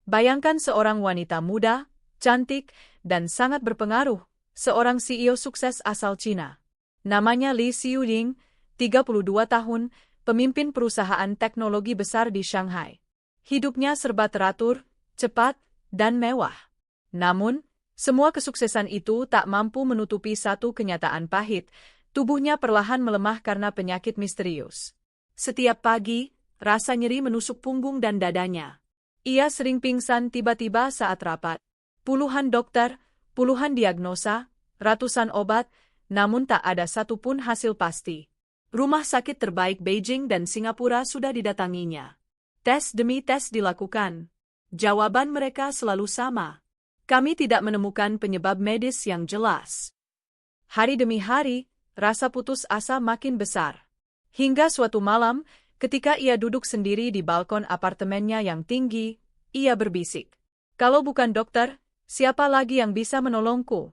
Bayangkan seorang wanita muda, cantik, dan sangat berpengaruh, seorang CEO sukses asal Cina. Namanya Li Xiuying, 32 tahun, pemimpin perusahaan teknologi besar di Shanghai. Hidupnya serba teratur, cepat, dan mewah. Namun, semua kesuksesan itu tak mampu menutupi satu kenyataan pahit. Tubuhnya perlahan melemah karena penyakit misterius. Setiap pagi, rasa nyeri menusuk punggung dan dadanya. Ia sering pingsan tiba-tiba saat rapat. Puluhan dokter, puluhan diagnosa, ratusan obat, namun tak ada satupun hasil pasti. Rumah sakit terbaik Beijing dan Singapura sudah didatanginya. Tes demi tes dilakukan. Jawaban mereka selalu sama. Kami tidak menemukan penyebab medis yang jelas. Hari demi hari, rasa putus asa makin besar. Hingga suatu malam, ketika ia duduk sendiri di balkon apartemennya yang tinggi, ia berbisik. Kalau bukan dokter, siapa lagi yang bisa menolongku?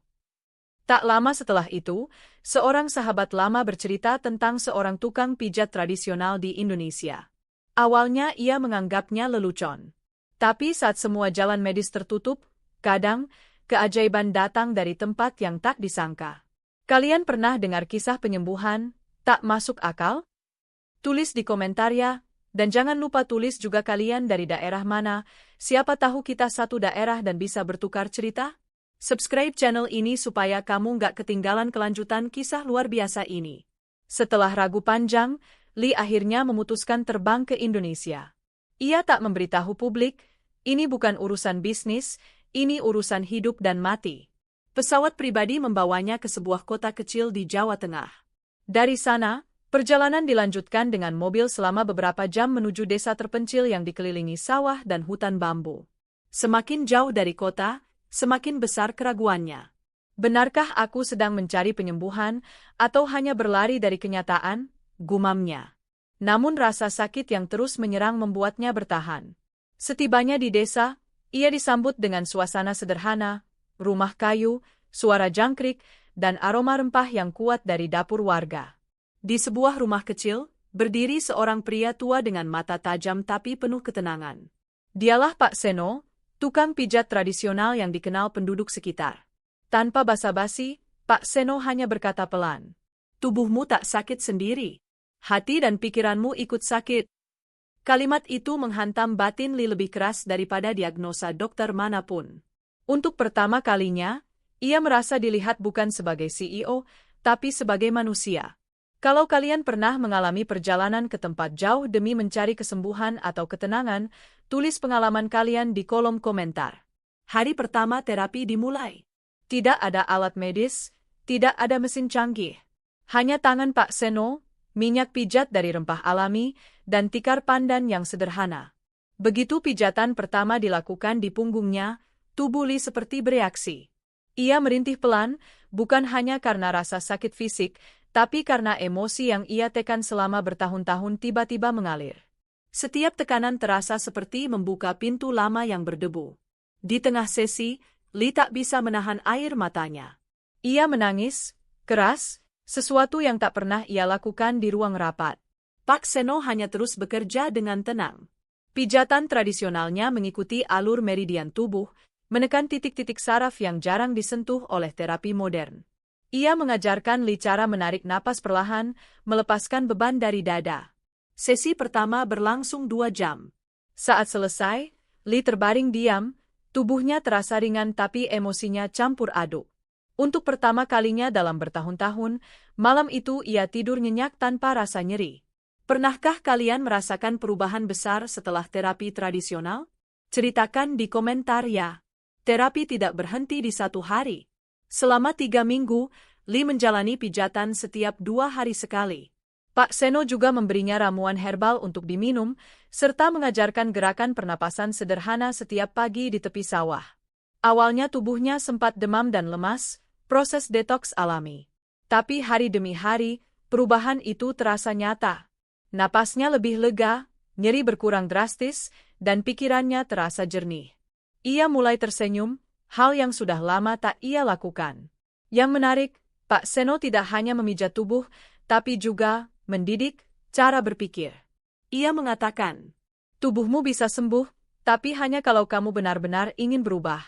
Tak lama setelah itu, seorang sahabat lama bercerita tentang seorang tukang pijat tradisional di Indonesia. Awalnya ia menganggapnya lelucon. Tapi saat semua jalan medis tertutup, kadang, keajaiban datang dari tempat yang tak disangka. Kalian pernah dengar kisah penyembuhan tak masuk akal? Tulis di komentar ya, dan jangan lupa tulis juga kalian dari daerah mana, siapa tahu kita satu daerah dan bisa bertukar cerita? Subscribe channel ini supaya kamu nggak ketinggalan kelanjutan kisah luar biasa ini. Setelah ragu panjang, Li akhirnya memutuskan terbang ke Indonesia. Ia tak memberitahu publik, ini bukan urusan bisnis, ini urusan hidup dan mati. Pesawat pribadi membawanya ke sebuah kota kecil di Jawa Tengah. Dari sana, perjalanan dilanjutkan dengan mobil selama beberapa jam menuju desa terpencil yang dikelilingi sawah dan hutan bambu. Semakin jauh dari kota, semakin besar keraguannya. Benarkah aku sedang mencari penyembuhan, atau hanya berlari dari kenyataan? Gumamnya. Namun rasa sakit yang terus menyerang membuatnya bertahan. Setibanya di desa, ia disambut dengan suasana sederhana, rumah kayu, suara jangkrik, dan aroma rempah yang kuat dari dapur warga. Di sebuah rumah kecil, berdiri seorang pria tua dengan mata tajam tapi penuh ketenangan. Dialah Pak Seno, tukang pijat tradisional yang dikenal penduduk sekitar. Tanpa basa-basi, Pak Seno hanya berkata pelan, "Tubuhmu tak sakit sendiri. Hati dan pikiranmu ikut sakit." Kalimat itu menghantam batin Li lebih keras daripada diagnosa dokter manapun. Untuk pertama kalinya, ia merasa dilihat bukan sebagai CEO, tapi sebagai manusia. Kalau kalian pernah mengalami perjalanan ke tempat jauh demi mencari kesembuhan atau ketenangan, tulis pengalaman kalian di kolom komentar. Hari pertama terapi dimulai. Tidak ada alat medis, tidak ada mesin canggih. Hanya tangan Pak Seno, minyak pijat dari rempah alami, dan tikar pandan yang sederhana. Begitu pijatan pertama dilakukan di punggungnya, tubuh Li seperti bereaksi. Ia merintih pelan, bukan hanya karena rasa sakit fisik, tapi karena emosi yang ia tekan selama bertahun-tahun tiba-tiba mengalir. Setiap tekanan terasa seperti membuka pintu lama yang berdebu. Di tengah sesi, Li tak bisa menahan air matanya. Ia menangis, keras, sesuatu yang tak pernah ia lakukan di ruang rapat. Pak Seno hanya terus bekerja dengan tenang. Pijatan tradisionalnya mengikuti alur meridian tubuh, menekan titik-titik saraf yang jarang disentuh oleh terapi modern. Ia mengajarkan Li cara menarik napas perlahan, melepaskan beban dari dada. Sesi pertama berlangsung 2 jam. Saat selesai, Li terbaring diam, tubuhnya terasa ringan tapi emosinya campur aduk. Untuk pertama kalinya dalam bertahun-tahun, malam itu ia tidur nyenyak tanpa rasa nyeri. Pernahkah kalian merasakan perubahan besar setelah terapi tradisional? Ceritakan di komentar ya. Terapi tidak berhenti di 1 hari. Selama 3 minggu, Li menjalani pijatan setiap 2 hari sekali. Pak Seno juga memberinya ramuan herbal untuk diminum, serta mengajarkan gerakan pernapasan sederhana setiap pagi di tepi sawah. Awalnya tubuhnya sempat demam dan lemas, proses detoks alami. Tapi hari demi hari, perubahan itu terasa nyata. Napasnya lebih lega, nyeri berkurang drastis, dan pikirannya terasa jernih. Ia mulai tersenyum, hal yang sudah lama tak ia lakukan. Yang menarik, Pak Seno tidak hanya memijat tubuh, tapi juga mendidik cara berpikir. Ia mengatakan, tubuhmu bisa sembuh, Tapi hanya kalau kamu benar-benar ingin berubah.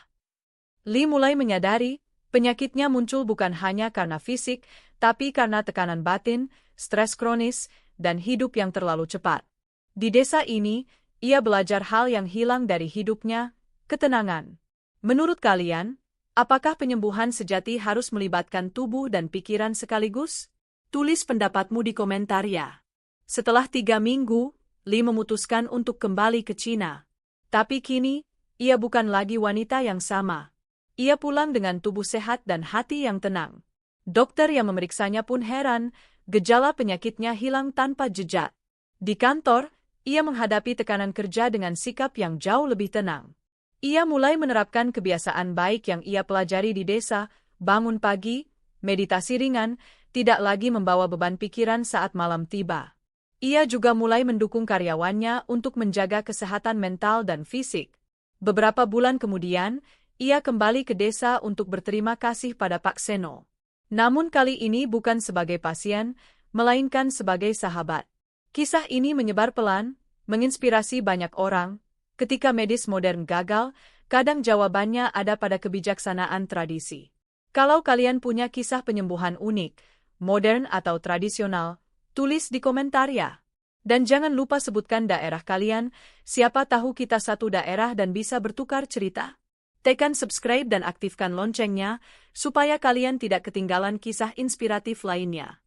Lee mulai menyadari, penyakitnya muncul bukan hanya karena fisik, tapi karena tekanan batin, stres kronis, dan hidup yang terlalu cepat. Di desa ini, ia belajar hal yang hilang dari hidupnya, ketenangan. Menurut kalian, apakah penyembuhan sejati harus melibatkan tubuh dan pikiran sekaligus? Tulis pendapatmu di komentar ya. Setelah 3 minggu, Lee memutuskan untuk kembali ke China. Tapi kini, ia bukan lagi wanita yang sama. Ia pulang dengan tubuh sehat dan hati yang tenang. Dokter yang memeriksanya pun heran, gejala penyakitnya hilang tanpa jejak. Di kantor, ia menghadapi tekanan kerja dengan sikap yang jauh lebih tenang. Ia mulai menerapkan kebiasaan baik yang ia pelajari di desa, bangun pagi, meditasi ringan, tidak lagi membawa beban pikiran saat malam tiba. Ia juga mulai mendukung karyawannya untuk menjaga kesehatan mental dan fisik. Beberapa bulan kemudian, ia kembali ke desa untuk berterima kasih pada Pak Seno. Namun kali ini bukan sebagai pasien, melainkan sebagai sahabat. Kisah ini menyebar pelan, menginspirasi banyak orang. Ketika medis modern gagal, kadang jawabannya ada pada kebijaksanaan tradisi. Kalau kalian punya kisah penyembuhan unik, modern atau tradisional, tulis di komentar ya. Dan jangan lupa sebutkan daerah kalian, siapa tahu kita satu daerah dan bisa bertukar cerita. Tekan subscribe dan aktifkan loncengnya, supaya kalian tidak ketinggalan kisah inspiratif lainnya.